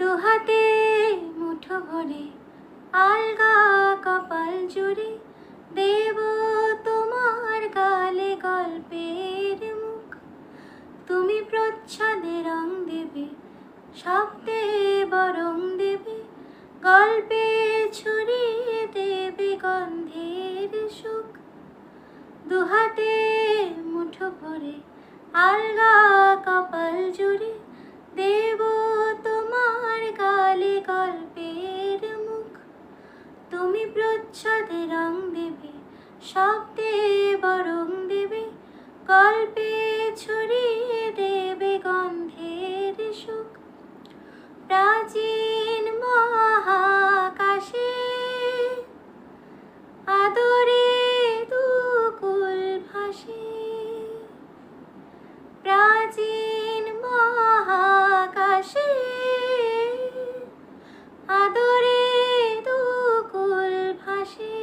দুহাতে মুঠো ভরে আলগা কপাল জুড়ে দেব তোমার গালে গল্পের মুখ। তুমি প্রচ্ছদে রং দেবে, শব্দে বরং দেবে, গল্পে ছড়িয়ে দেবে গন্ধের সুখ। দুহাতে মুঠো ভরে আলগা কপাল জুড়ে দেব তোমার গালে গল্পের মুখ। তুমি প্রচ্ছদে রং দেবে, শব্দে বরং দেবে, গল্পে ছড়িয়ে দেবে গন্ধের সুখ। প্রাচীন মহাকাশে আদরে দুকুল ভাসে, প্রাচীন মহাকাশে আদরে দুকুল ভাসে।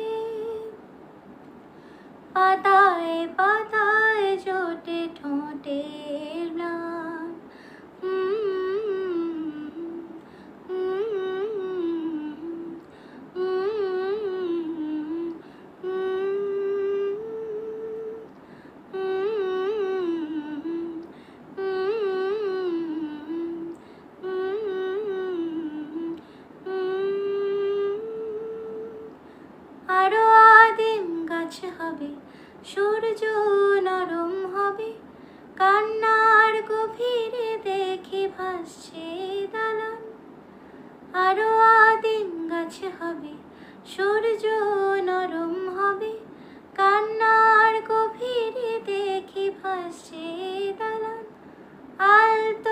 পাতায় পাতায় জোটে ঠোঁটের ম্লান, আরো আদিম গাছ হবে, সূর্য নরম হবে, কান্নার গভীরে দেখি ভাসছে দালান। আরো আদিম গাছ হবে, সূর্য নরম হবে, কান্নার গভীরে দেখি ভাসছে দালান। আলতো